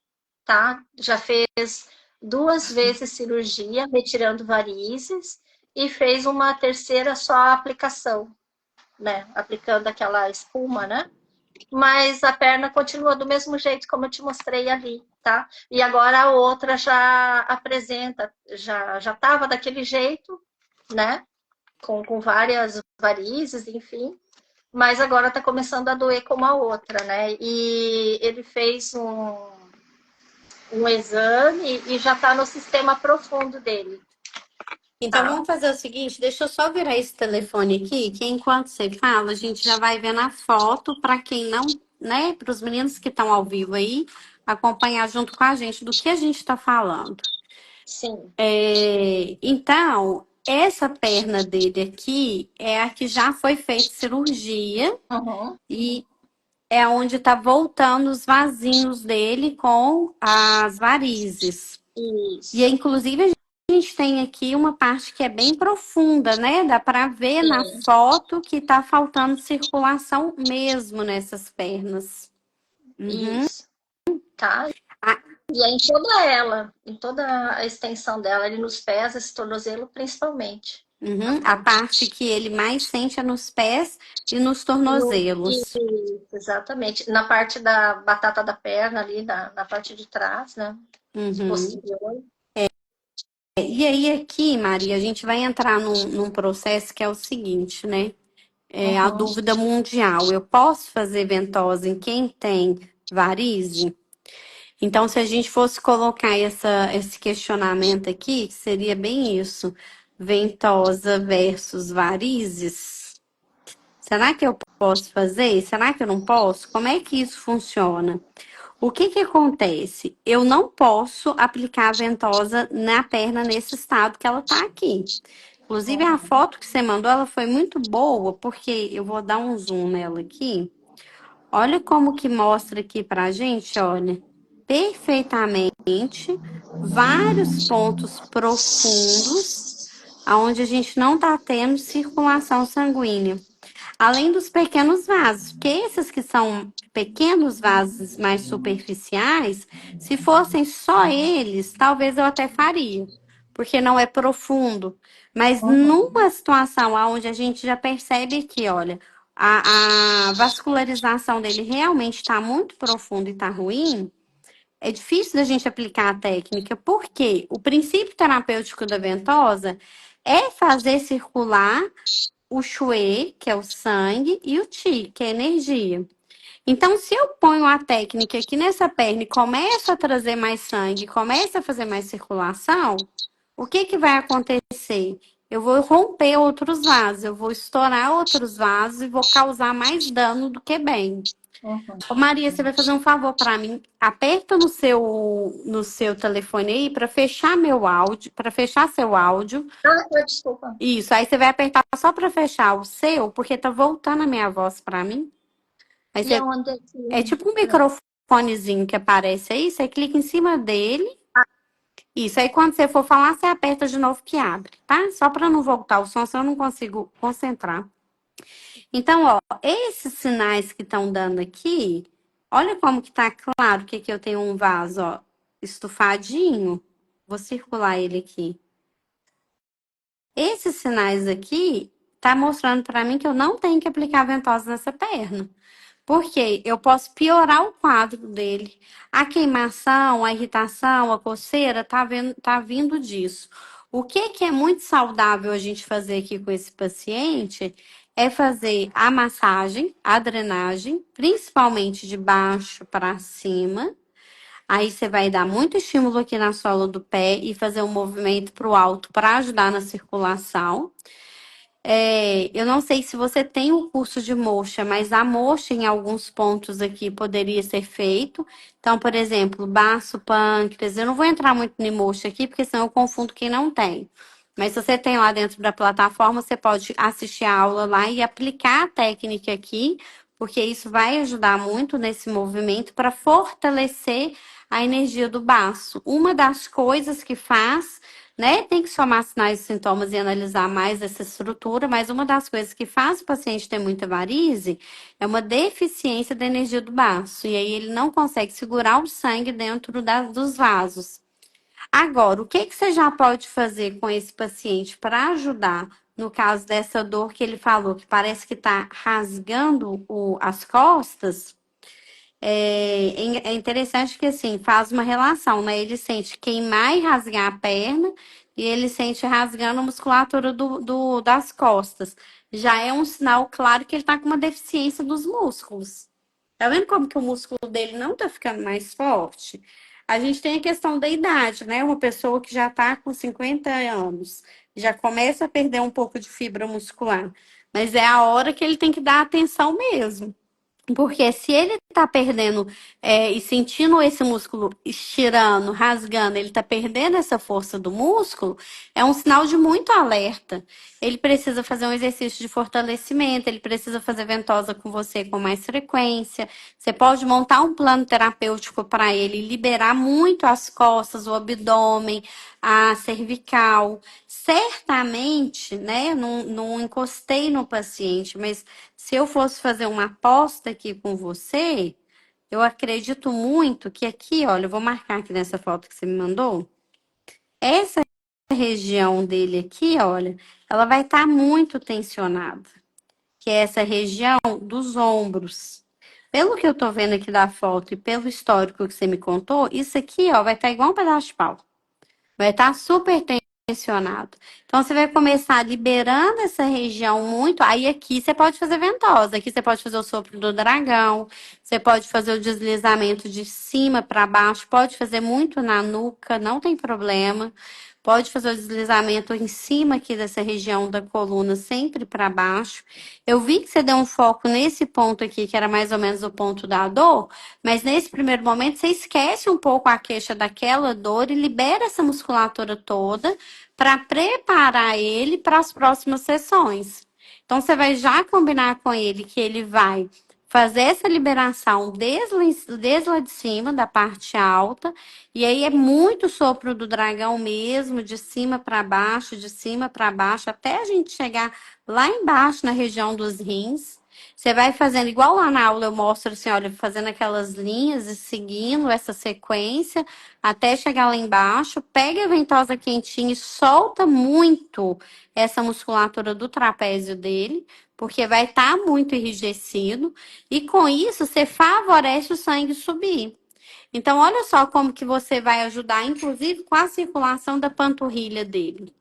tá? Já fez 2 vezes cirurgia, retirando varizes, e fez uma terceira só aplicação, né? Aplicando aquela espuma, né? Mas a perna continua do mesmo jeito como eu te mostrei ali, tá? E agora a outra já apresenta, já estava daquele jeito, né? Com várias varizes, enfim, mas agora está começando a doer como a outra, né? E ele fez um exame e já está no sistema profundo dele, Então tá? vamos fazer o seguinte, deixa eu só virar esse telefone aqui, que enquanto você fala, a gente já vai vendo a foto para quem não, né, para os meninos que estão ao vivo aí, acompanhar junto com a gente do que a gente está falando. Sim. Então, essa perna dele aqui é a que já foi feita cirurgia Uhum. e é onde tá voltando os vasinhos dele com as varizes. E Isso. inclusive a gente tem aqui uma parte que é bem profunda, né? Dá para ver na Sim. foto que tá faltando circulação mesmo nessas pernas. Uhum. Isso. Tá? A, E é em toda a extensão dela, ali nos pés, esse tornozelo principalmente. a parte que ele mais sente é nos pés e nos tornozelos. Isso, exatamente. Na parte da batata da perna ali, na parte de trás, né? Uhum. Posterior. E aí, aqui, Maria, a gente vai entrar num processo que é o seguinte, né? É a Uhum. dúvida mundial. Eu posso fazer ventosa em quem tem varize? Então, se a gente fosse colocar esse questionamento aqui, seria bem isso: ventosa versus varizes. Será que eu posso fazer? Será que eu não posso? Como é que isso funciona? O que que acontece? Eu não posso aplicar a ventosa na perna nesse estado que ela tá aqui. Inclusive, a Uhum. foto que você mandou, ela foi muito boa, porque eu vou dar um zoom nela aqui. Olha como que mostra aqui pra gente, olha, perfeitamente, vários pontos profundos, aonde a gente não tá tendo circulação sanguínea. Além dos pequenos vasos, que esses que são pequenos vasos mais superficiais, se fossem só eles, talvez eu até faria, porque não é profundo. Mas Uhum. numa situação onde a gente já percebe que, olha, a vascularização dele realmente está muito profunda e está ruim, é difícil da gente aplicar a técnica, porque o princípio terapêutico da ventosa é fazer circular o Xue, que é o sangue, e o Qi, que é a energia. Então, se eu ponho a técnica aqui nessa perna e começo a trazer mais sangue, começo a fazer mais circulação, o que que vai acontecer? Eu vou romper outros vasos, eu vou estourar outros vasos e vou causar mais dano do que bem. Uhum. Ô Maria, você vai fazer um favor para mim? Aperta no seu telefone aí para fechar meu áudio, para fechar seu áudio. Desculpa. Isso, aí você vai apertar só para fechar o seu, porque tá voltando a minha voz para mim. Aí E você aonde é que. é tipo um Peraí. microfonezinho que aparece aí, você clica em cima dele Isso, aí quando você for falar, você aperta de novo que abre, tá? Só para não voltar o som, senão eu não consigo concentrar. Então, ó, esses sinais que estão dando aqui, olha como que tá claro que aqui eu tenho um vaso, ó, estufadinho. Vou circular ele aqui. Esses sinais aqui tá mostrando para mim que eu não tenho que aplicar ventosa nessa perna. Porque eu posso piorar o quadro dele. A queimação, a irritação, a coceira tá vindo disso. O que é muito saudável a gente fazer aqui com esse paciente é fazer a massagem, a drenagem, principalmente de baixo para cima. Aí você vai dar muito estímulo aqui na sola do pé e fazer um movimento para o alto para ajudar na circulação. Eu não sei se você tem o curso de moxa, mas a moxa em alguns pontos aqui poderia ser feito. Então, por exemplo, baço, pâncreas. Eu não vou entrar muito em moxa aqui, porque senão eu confundo quem não tem. Mas se você tem lá dentro da plataforma, você pode assistir a aula lá e aplicar a técnica aqui, porque isso vai ajudar muito nesse movimento para fortalecer a energia do baço. Uma das coisas que faz, né? Tem que somar sinais e sintomas e analisar mais essa estrutura, mas uma das coisas que faz o paciente ter muita varize é uma deficiência da energia do baço. E aí ele não consegue segurar o sangue dentro dos vasos. Agora, o que você já pode fazer com esse paciente para ajudar no caso dessa dor que ele falou, que parece que está rasgando as costas? É interessante que, assim, faz uma relação, né? Ele sente queimar e rasgar a perna, e ele sente rasgando a musculatura das costas. Já é um sinal claro que ele tá com uma deficiência dos músculos. Tá vendo como que o músculo dele não tá ficando mais forte? A gente tem a questão da idade, né? Uma pessoa que já tá com 50 anos, já começa a perder um pouco de fibra muscular. Mas é a hora que ele tem que dar atenção mesmo. Porque se ele tá perdendo e sentindo esse músculo estirando, rasgando, ele tá perdendo essa força do músculo, é um sinal de muito alerta. Ele precisa fazer um exercício de fortalecimento, ele precisa fazer ventosa com você com mais frequência. Você pode montar um plano terapêutico para ele, liberar muito as costas, o abdômen, a cervical. Certamente, né? Não encostei no paciente, mas se eu fosse fazer uma aposta aqui com você, eu acredito muito que aqui, olha, eu vou marcar aqui nessa foto que você me mandou. Essa região dele aqui, olha, ela vai estar muito tensionada, que é essa região dos ombros. Pelo que eu tô vendo aqui da foto e pelo histórico que você me contou, isso aqui, ó, vai estar igual um pedaço de pau. Vai estar super tensionado. Então, você vai começar liberando essa região muito. Aí, aqui você pode fazer ventosa. Aqui você pode fazer o sopro do dragão. Você pode fazer o deslizamento de cima para baixo. Pode fazer muito na nuca, não tem problema. Pode fazer o deslizamento em cima aqui dessa região da coluna, sempre para baixo. Eu vi que você deu um foco nesse ponto aqui, que era mais ou menos o ponto da dor, mas nesse primeiro momento você esquece um pouco a queixa daquela dor e libera essa musculatura toda para preparar ele para as próximas sessões. Então você vai já combinar com ele que ele vai fazer essa liberação desde lá de cima, da parte alta, e aí é muito sopro do dragão mesmo, de cima para baixo, até a gente chegar lá embaixo na região dos rins. Você vai fazendo igual lá na aula eu mostro assim, olha, fazendo aquelas linhas e seguindo essa sequência até chegar lá embaixo. Pega a ventosa quentinha e solta muito essa musculatura do trapézio dele, porque vai estar muito enrijecido. E com isso, você favorece o sangue subir. Então, olha só como que você vai ajudar, inclusive, com a circulação da panturrilha dele.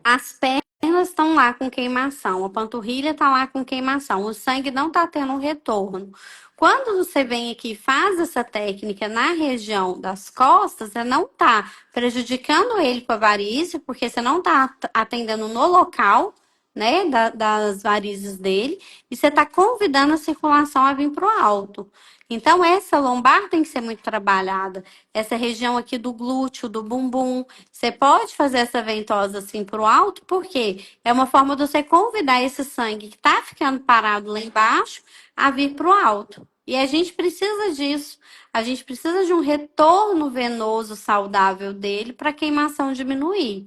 As pernas estão lá com queimação, a panturrilha está lá com queimação, o sangue não está tendo um retorno. Quando você vem aqui e faz essa técnica na região das costas, você não está prejudicando ele com a varíze, porque você não está atendendo no local, né, das varizes dele, e você está convidando a circulação a vir para o alto. Então, essa lombar tem que ser muito trabalhada. Essa região aqui do glúteo, do bumbum. Você pode fazer essa ventosa assim para o alto, porque é uma forma de você convidar esse sangue que está ficando parado lá embaixo a vir para o alto. E a gente precisa disso. A gente precisa de um retorno venoso saudável dele para a queimação diminuir.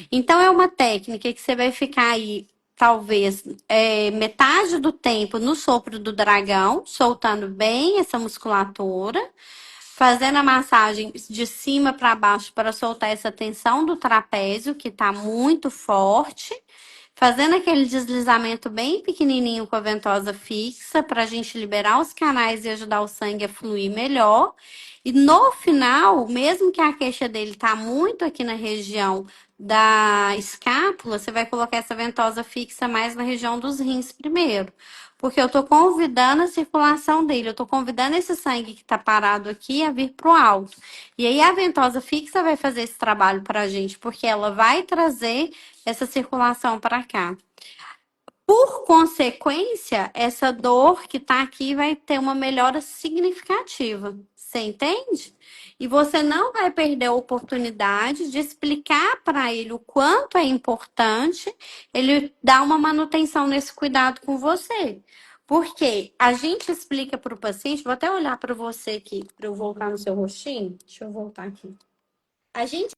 Então, é uma técnica que você vai ficar aí, talvez, metade do tempo no sopro do dragão, soltando bem essa musculatura, fazendo a massagem de cima para baixo para soltar essa tensão do trapézio, que está muito forte. Fazendo aquele deslizamento bem pequenininho com a ventosa fixa para a gente liberar os canais e ajudar o sangue a fluir melhor. E no final, mesmo que a queixa dele tá muito aqui na região da escápula, você vai colocar essa ventosa fixa mais na região dos rins primeiro. Porque eu tô convidando a circulação dele, eu tô convidando esse sangue que tá parado aqui a vir pro alto. E aí a ventosa fixa vai fazer esse trabalho pra gente, porque ela vai trazer essa circulação para cá. Por consequência, essa dor que está aqui vai ter uma melhora significativa. Você entende? E você não vai perder a oportunidade de explicar para ele o quanto é importante ele dar uma manutenção nesse cuidado com você. Porque a gente explica para o paciente, vou até olhar para você aqui, para eu voltar no seu rostinho. Deixa eu voltar aqui. A gente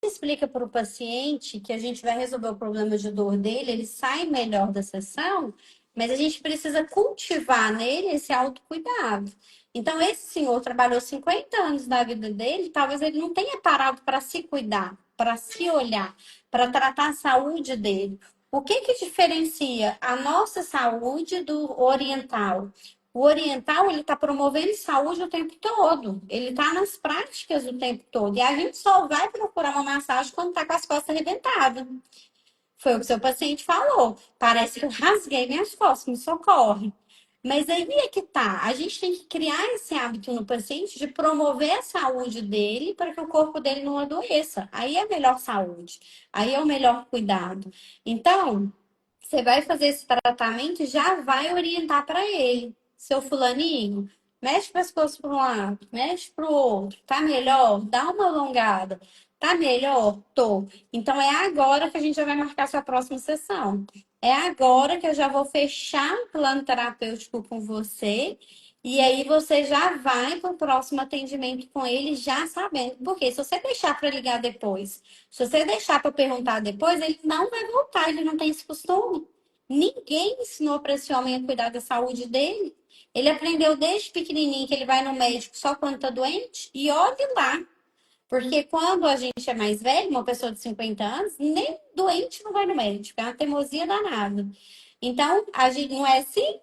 explica para o paciente que a gente vai resolver o problema de dor dele, ele sai melhor da sessão, mas a gente precisa cultivar nele esse autocuidado. Então, esse senhor trabalhou 50 anos da vida dele, talvez ele não tenha parado para se cuidar, para se olhar, para tratar a saúde dele. O que que diferencia a nossa saúde do oriental? O oriental, ele está promovendo saúde o tempo todo. Ele está nas práticas o tempo todo. E a gente só vai procurar uma massagem quando está com as costas arrebentadas. Foi o que seu paciente falou. Parece que eu rasguei minhas costas, me socorre. Mas aí é que tá. A gente tem que criar esse hábito no paciente de promover a saúde dele para que o corpo dele não adoeça. Aí é a melhor saúde. Aí é o melhor cuidado. Então, você vai fazer esse tratamento e já vai orientar para ele. Seu fulaninho, mexe o pescoço para um lado, mexe para o outro. Tá melhor? Dá uma alongada. Tá melhor? Tô. Então é agora que a gente já vai marcar sua próxima sessão. É agora que eu já vou fechar um plano terapêutico com você. E aí você já vai para o próximo atendimento com ele já sabendo. Porque se você deixar para ligar depois, se você deixar para perguntar depois, ele não vai voltar, ele não tem esse costume. Ninguém ensinou para esse homem a cuidar da saúde dele. Ele aprendeu desde pequenininho que ele vai no médico só quando está doente. E olhe lá, porque quando a gente é mais velho, uma pessoa de 50 anos, nem doente não vai no médico. É uma teimosia danada. Então, a gente não é assim?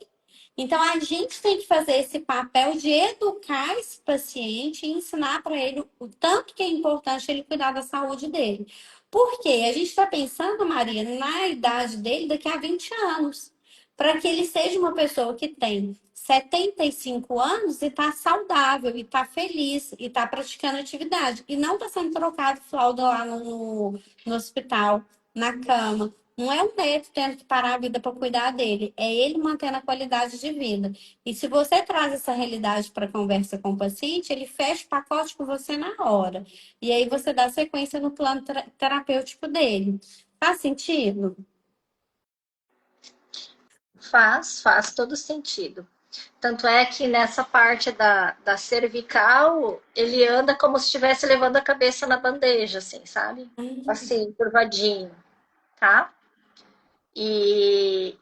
Então, a gente tem que fazer esse papel de educar esse paciente e ensinar para ele o tanto que é importante ele cuidar da saúde dele. Porque a gente está pensando, Maria, na idade dele daqui a 20 anos. Para que ele seja uma pessoa que tem 75 anos e está saudável, e está feliz, e está praticando atividade. E não está sendo trocado fralda lá no hospital, na cama. Não é o neto tendo que parar a vida para cuidar dele, é ele mantendo a qualidade de vida. E se você traz essa realidade para a conversa com o paciente, ele fecha o pacote com você na hora. E aí você dá sequência no plano terapêutico dele. Faz sentido? Faz todo sentido. Tanto é que nessa parte da cervical, ele anda como se estivesse levando a cabeça na bandeja, assim, sabe? Assim, curvadinho, tá? E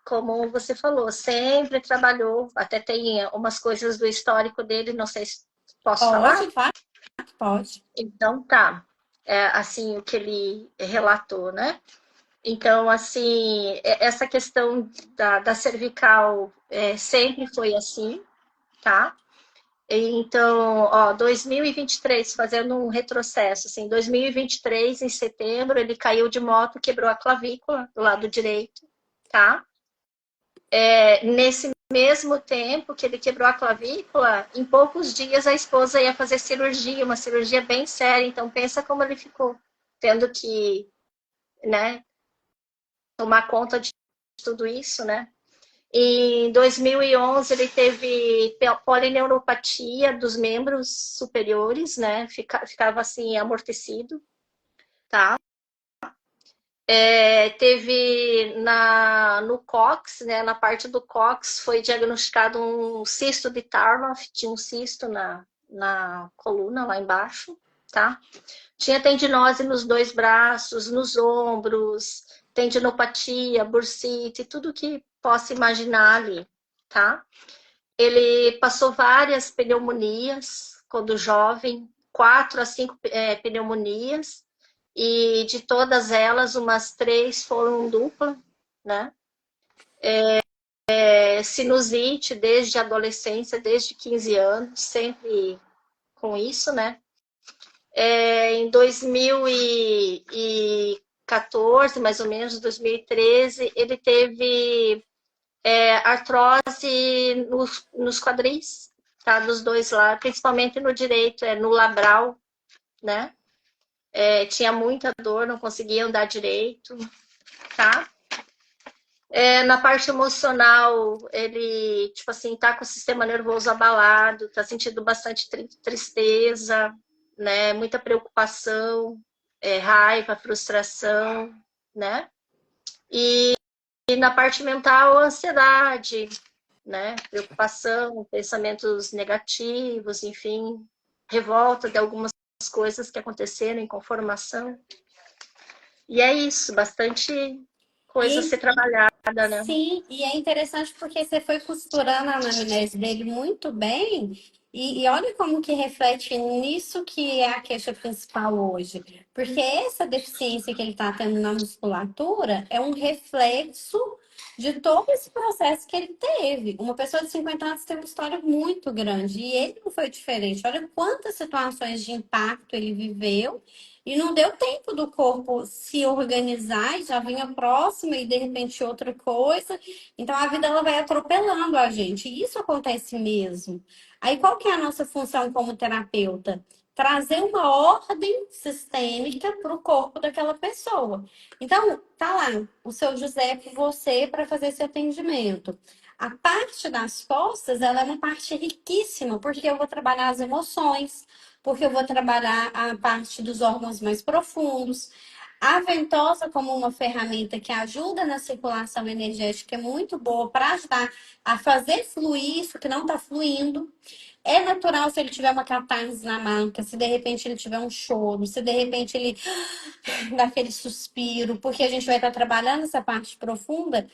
como você falou, sempre trabalhou, até tem umas coisas do histórico dele, não sei se posso falar? Pode, claro que pode. Então tá. É, assim, o que ele relatou, né? Então, assim, essa questão da cervical sempre foi assim, tá? Então, ó, 2023, fazendo um retrocesso, assim, 2023, em setembro, ele caiu de moto, quebrou a clavícula do lado direito, tá? Nesse mesmo tempo que ele quebrou a clavícula, em poucos dias a esposa ia fazer cirurgia, uma cirurgia bem séria, então pensa como ele ficou, tendo que, né, tomar conta de tudo isso, né? Em 2011, ele teve polineuropatia dos membros superiores, né? Ficava assim, amortecido, tá? Teve no cóccix, né, na parte do cóccix, foi diagnosticado um cisto de Tarnoff, tinha um cisto na coluna lá embaixo, tá? Tinha tendinose nos dois braços, nos ombros, tendinopatia, bursite, tudo que possa imaginar ali, tá? Ele passou várias pneumonias quando jovem, 4 a 5 pneumonias, e de todas elas, umas 3 foram dupla, né? Sinusite desde a adolescência, desde 15 anos, sempre com isso, né? Em 2014, mais ou menos, 2013, ele teve artrose nos quadris, tá? Dos dois lados, principalmente no direito, no labral, né? Tinha muita dor, não conseguia andar direito, tá? Na parte emocional, ele, tipo assim, tá com o sistema nervoso abalado, tá sentindo bastante tristeza, né? Muita preocupação, raiva, frustração, né? E na parte mental, ansiedade, né? Preocupação, pensamentos negativos, enfim, revolta de algumas coisas que aconteceram em conformação. E é isso, bastante coisa a E ser trabalhada, né? sim, e é interessante porque você foi costurando a anamnese dele muito bem, e olha como que reflete nisso que é a queixa principal hoje. Porque essa deficiência que ele está tendo na musculatura é um reflexo de todo esse processo que ele teve. Uma pessoa de 50 anos tem uma história muito grande, e ele não foi diferente. Olha quantas situações de impacto ele viveu. E não deu tempo do corpo se organizar e já vinha próxima e de repente outra coisa. Então a vida ela vai atropelando a gente. E isso acontece mesmo. Aí qual que é a nossa função como terapeuta? Trazer uma ordem sistêmica para o corpo daquela pessoa. Então, tá lá, o seu José com você para fazer esse atendimento. A parte das costas, ela é uma parte riquíssima, porque eu vou trabalhar as emoções, porque eu vou trabalhar a parte dos órgãos mais profundos. A ventosa, como uma ferramenta que ajuda na circulação energética, é muito boa para ajudar a fazer fluir isso que não está fluindo. É natural se ele tiver uma catarse na marca, se de repente ele tiver um choro, se de repente ele dá aquele suspiro, porque a gente vai estar trabalhando essa parte profunda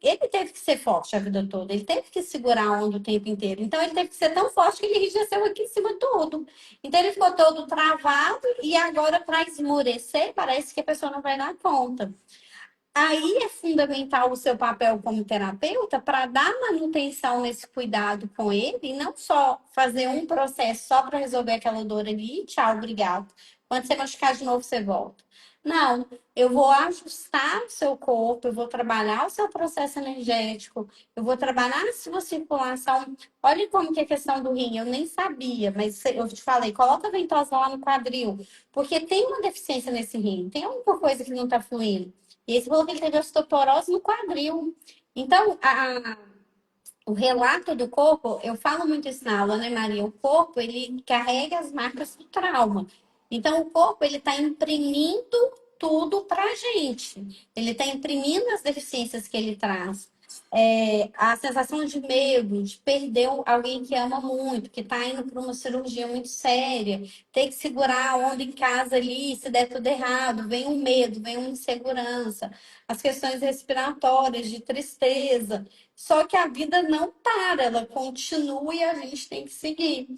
ele teve que ser forte a vida toda, ele teve que segurar a onda o tempo inteiro. Então ele teve que ser tão forte que ele enrijeceu aqui em cima de tudo. Então ele ficou todo travado e agora para esmorecer, parece que a pessoa não vai dar conta. Aí é fundamental o seu papel como terapeuta para dar manutenção nesse cuidado com ele e não só fazer um processo só para resolver aquela dor ali, tchau, obrigado. Quando você machucar de novo, você volta. Não, eu vou ajustar o seu corpo, eu vou trabalhar o seu processo energético, eu vou trabalhar a sua circulação. Olha como que é a questão do rim, eu nem sabia, mas eu te falei, coloca a ventosa lá no quadril, porque tem uma deficiência nesse rim, tem alguma coisa que não está fluindo. E esse falou que ele teve osteoporose no quadril. Então, o relato do corpo, eu falo muito isso na aula, né, Maria? O corpo, ele carrega as marcas do trauma. Então, o corpo, ele está imprimindo tudo para a gente. Ele está imprimindo as deficiências que ele traz. A sensação de medo, de perder alguém que ama muito, que está indo para uma cirurgia muito séria, tem que segurar a onda em casa ali, se der tudo errado, vem um medo, vem uma insegurança, as questões respiratórias, de tristeza. Só que a vida não para, ela continua e a gente tem que seguir.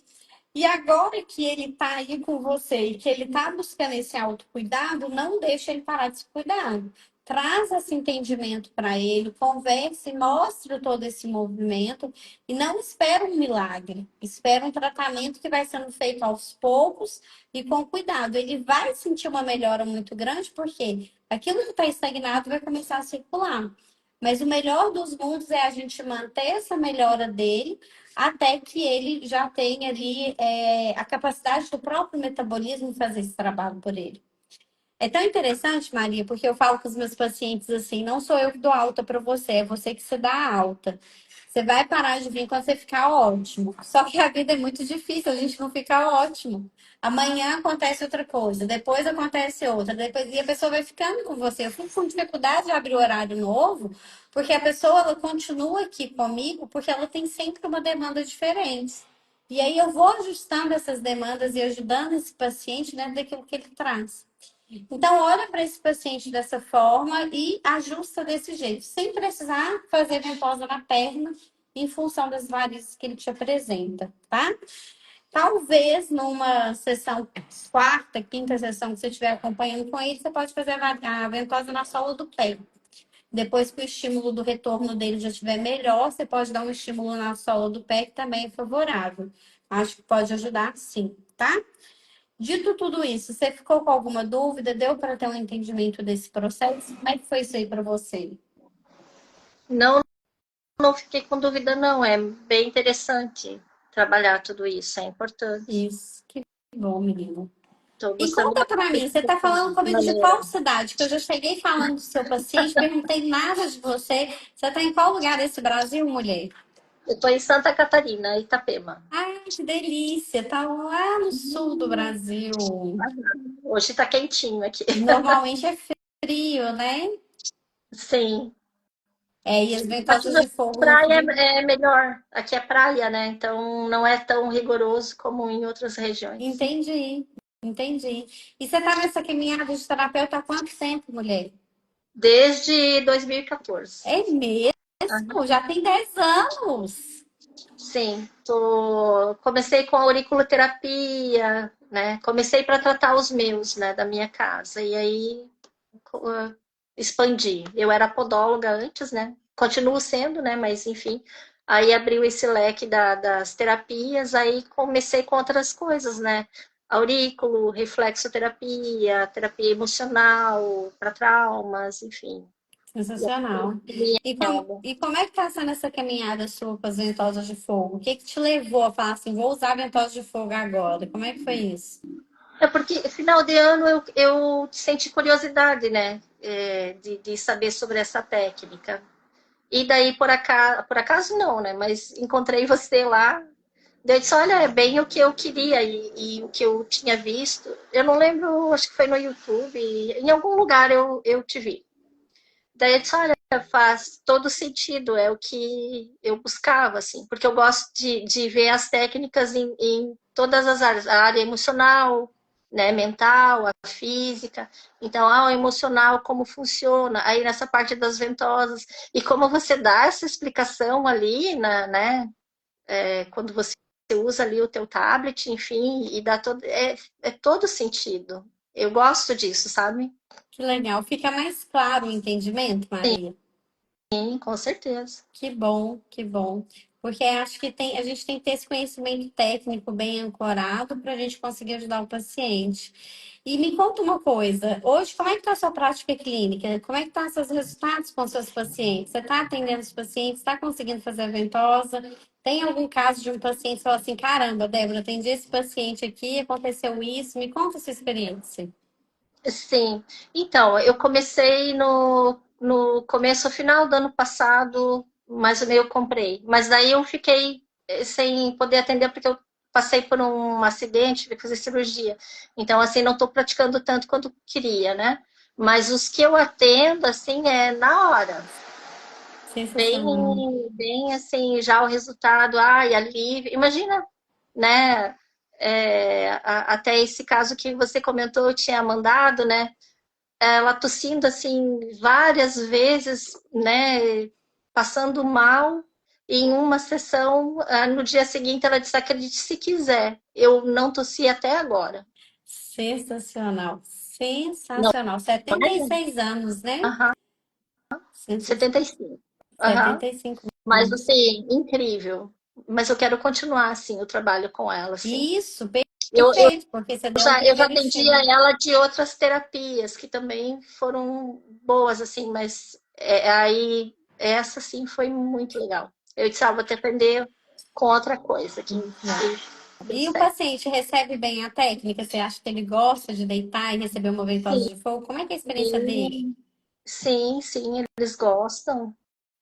E agora que ele está aí com você e que ele está buscando esse autocuidado, não deixa ele parar de se cuidar. Traz esse entendimento para ele, converse, mostre todo esse movimento e não espera um milagre. Espera um tratamento que vai sendo feito aos poucos e com cuidado. Ele vai sentir uma melhora muito grande, porque aquilo que está estagnado vai começar a circular. Mas o melhor dos mundos é a gente manter essa melhora dele até que ele já tenha ali a capacidade do próprio metabolismo de fazer esse trabalho por ele. É tão interessante, Maria, porque eu falo com os meus pacientes assim, não sou eu que dou alta para você, é você que se dá alta. Você vai parar de vir quando você ficar ótimo. Só que a vida é muito difícil, a gente não fica ótimo. Amanhã acontece outra coisa, depois acontece outra, depois e a pessoa vai ficando com você. Eu fico com dificuldade de abrir horário novo, porque a pessoa ela continua aqui comigo porque ela tem sempre uma demanda diferente. E aí eu vou ajustando essas demandas e ajudando esse paciente dentro daquilo que ele traz. Então, olha para esse paciente dessa forma e ajusta desse jeito, sem precisar fazer ventosa na perna em função das varizes que ele te apresenta, tá? Talvez numa sessão quarta, quinta sessão que você estiver acompanhando com ele, você pode fazer a ventosa na sola do pé. Depois que o estímulo do retorno dele já estiver melhor, você pode dar um estímulo na sola do pé, que também é favorável. Acho que pode ajudar sim, tá? Dito tudo isso, você ficou com alguma dúvida? Deu para ter um entendimento desse processo? Como é que foi isso aí para você? Não, não fiquei com dúvida, não. É bem interessante trabalhar tudo isso, é importante. Isso, que bom, menino. Estou E gostando conta para mim, você está falando de comigo de maneira. qual cidade? Que eu já cheguei falando do seu paciente, perguntei nada de você. Você está em qual lugar desse Brasil, mulher? Eu estou em Santa Catarina, Itapema. Ai, que delícia! Tá lá no sul do Brasil. Hoje está quentinho aqui. Normalmente é frio, né? Sim. É, e as Aqui ventosas na de fogo no praia frio. é melhor. Aqui é praia, né? Então não é tão rigoroso como em outras regiões. Entendi, entendi. E você tá nessa caminhada de terapeuta há quanto tempo, mulher? Desde 2014. É mesmo? Já tem 10 anos. Sim, comecei com a auriculoterapia, né? Comecei para tratar os meus, né, da minha casa. E aí uh, expandi. Eu era podóloga antes, né? Continuo sendo, né? Mas enfim. Aí abriu esse leque das terapias, aí comecei com outras coisas, né? Aurículo, reflexoterapia, terapia emocional para traumas, enfim. Sensacional. E como é que tá sendo essa caminhada sua com as ventosas de fogo? O que que te levou a falar assim, vou usar ventosas de fogo agora? Como é que foi isso? É porque final de ano eu senti curiosidade, né? De saber sobre essa técnica. E daí, por acaso não, né? Mas encontrei você lá. Daí eu disse, olha, é bem o que eu queria e o que eu tinha visto. Eu não lembro, acho que foi no YouTube, em algum lugar eu te vi. Daí eu disse, olha, faz todo sentido, é o que eu buscava, assim, porque eu gosto de ver as técnicas em todas as áreas, a área emocional, né, mental, a física. Então, o emocional, como funciona, aí nessa parte das ventosas, e como você dá essa explicação ali, né, quando você usa ali o teu tablet, enfim, e dá todo, é todo sentido. Eu gosto disso, sabe? Que legal. Fica mais claro o entendimento, Maria? Sim, com certeza. Que bom, que bom. Porque acho que a gente tem que ter esse conhecimento técnico bem ancorado para a gente conseguir ajudar o paciente. E me conta uma coisa, hoje como é que está a sua prática clínica? Como é que estão seus resultados com seus pacientes? Você está atendendo os pacientes? Está conseguindo fazer a ventosa? Tem algum caso de um paciente que fala assim, caramba, Débora, atendi esse paciente aqui, aconteceu isso, me conta a sua experiência. Sim. Então, eu comecei no começo, final do ano passado, mais ou menos eu comprei. Mas daí eu fiquei sem poder atender porque eu passei por um acidente, tive que fazer cirurgia. Então, assim, não estou praticando tanto quanto queria, né? Mas os que eu atendo, assim, é na hora. Bem, Sensacional. bem assim, já o resultado, ai, alívio. Imagina, né? Até esse caso que você comentou, eu tinha mandado, né? Ela tossindo assim várias vezes, né, passando mal. E em uma sessão, no dia seguinte, ela disse: acredite se quiser, eu não tossi até agora. Sensacional. Não, Sensacional. não setenta e é? seis anos, né? Aham, Sensacional. 75. Aham. 75 Mas anos. assim, incrível. Mas eu quero continuar assim o trabalho com ela, assim. Isso, Eu perfeito, porque você deu um já primeiro atendia estímulo. ela de outras terapias que também foram boas, assim, mas aí essa sim foi muito legal. Eu disse, vou te atender com outra coisa Muito bom. que deu E o certo. paciente recebe bem a técnica? Você acha que ele gosta de deitar e receber uma ventosa Sim, de fogo? Como é que é a experiência dele? sim, sim, eles gostam.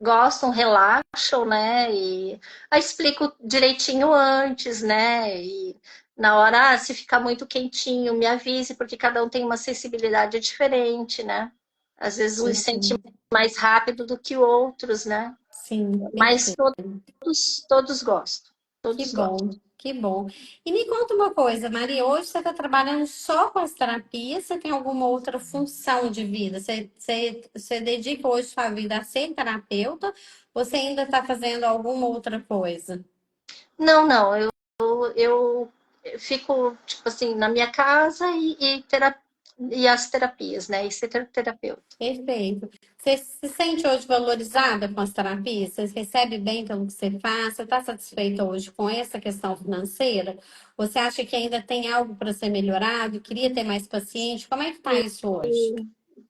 gostam, relaxam, né? E aí explico direitinho antes, né? E na hora, se ficar muito quentinho, me avise, porque cada um tem uma sensibilidade diferente, né? Às vezes uns sentem Uhum. mais rápido do que outros, né? Sim, Mas perfeito. todos gostam. Que Todos gostam. bom, que bom. E me conta uma coisa, Maria, hoje você está trabalhando só com as terapias? Você tem alguma outra função de vida? Você dedica hoje sua vida a ser terapeuta? Ou você ainda está fazendo alguma outra coisa? Não, não, eu fico, tipo assim, na minha casa e as terapias, né? E ser terapeuta. Perfeito. Você se sente hoje valorizada com as terapias? Você recebe bem pelo que você faz? Você está satisfeita hoje com essa questão financeira? Você acha que ainda tem algo para ser melhorado? Queria ter mais paciente? Como é que está isso hoje?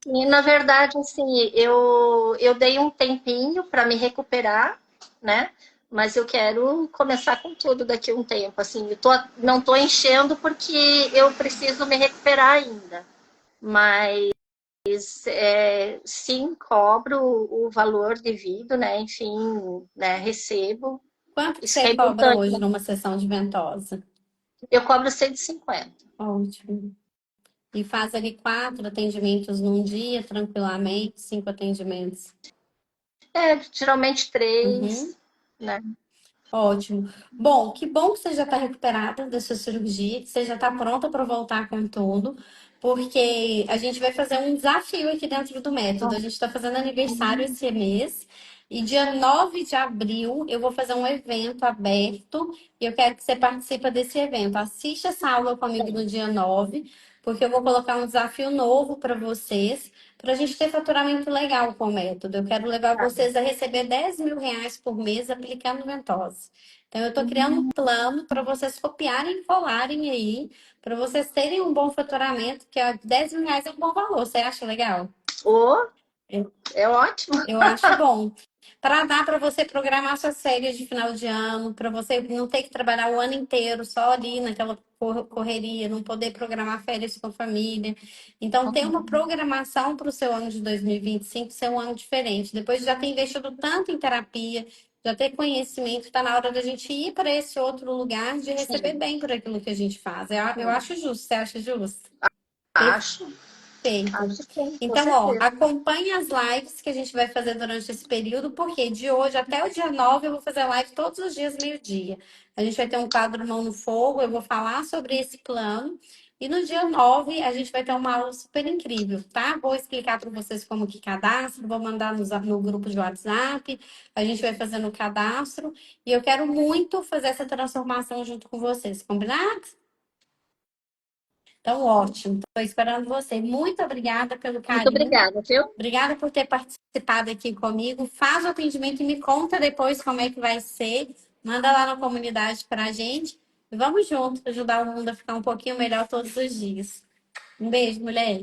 E, na verdade, assim, eu dei um tempinho para me recuperar, né? Mas eu quero começar com tudo daqui a um tempo. Assim, não tô enchendo porque eu preciso me recuperar ainda. Mas sim, cobro o valor devido, né? Enfim, né? Recebo. Quanto que Isso que você é cobra importante, hoje né? numa sessão de ventosa? Eu cobro 150. Ótimo. E faz ali 4 atendimentos num dia, tranquilamente, 5 atendimentos. Geralmente Uhum. três, né? Ótimo. Que bom que você já está recuperada da sua cirurgia, que você já está pronta para voltar com tudo, porque a gente vai fazer um desafio aqui dentro do método. A gente está fazendo aniversário esse mês e dia 9 de abril eu vou fazer um evento aberto e eu quero que você participe desse evento. Assista essa aula comigo no dia 9, porque eu vou colocar um desafio novo para vocês para a gente ter faturamento legal com o método. Eu quero levar vocês a receber R$ 10.000 por mês aplicando ventosa. Então, eu estou criando um plano para vocês copiarem e colarem aí, para vocês terem um bom faturamento, que R$ 10.000 é um bom valor. Você acha legal? Ou é ótimo. Eu acho bom. Para dar para você programar suas férias de final de ano, para você não ter que trabalhar o ano inteiro só ali naquela correria, não poder programar férias com a família. Então, ter uma programação para o seu ano de 2025 ser um ano diferente. Depois de já ter investido tanto em terapia, já ter conhecimento, está na hora da gente ir para esse outro lugar de receber Sim, bem por aquilo que a gente faz. Eu acho justo. Você acha justo? acho, Perfeito. acho sim, com Então, certeza. acompanhe as lives que a gente vai fazer durante esse período, porque de hoje até o dia 9 eu vou fazer live todos os dias, meio-dia. A gente vai ter um quadro Mão no Fogo, eu vou falar sobre esse plano. E no dia 9 a gente vai ter uma aula super incrível, tá? Vou explicar para vocês como que cadastra, vou mandar no grupo de WhatsApp, a gente vai fazendo o cadastro. E eu quero muito fazer essa transformação junto com vocês, combinado? Então, ótimo. Estou esperando você. Muito obrigada pelo Muito carinho. obrigada, viu? Obrigada por ter participado aqui comigo. Faz o atendimento e me conta depois como é que vai ser. Manda lá na comunidade para a gente. E vamos juntos ajudar o mundo a ficar um pouquinho melhor todos os dias. Um beijo, mulher.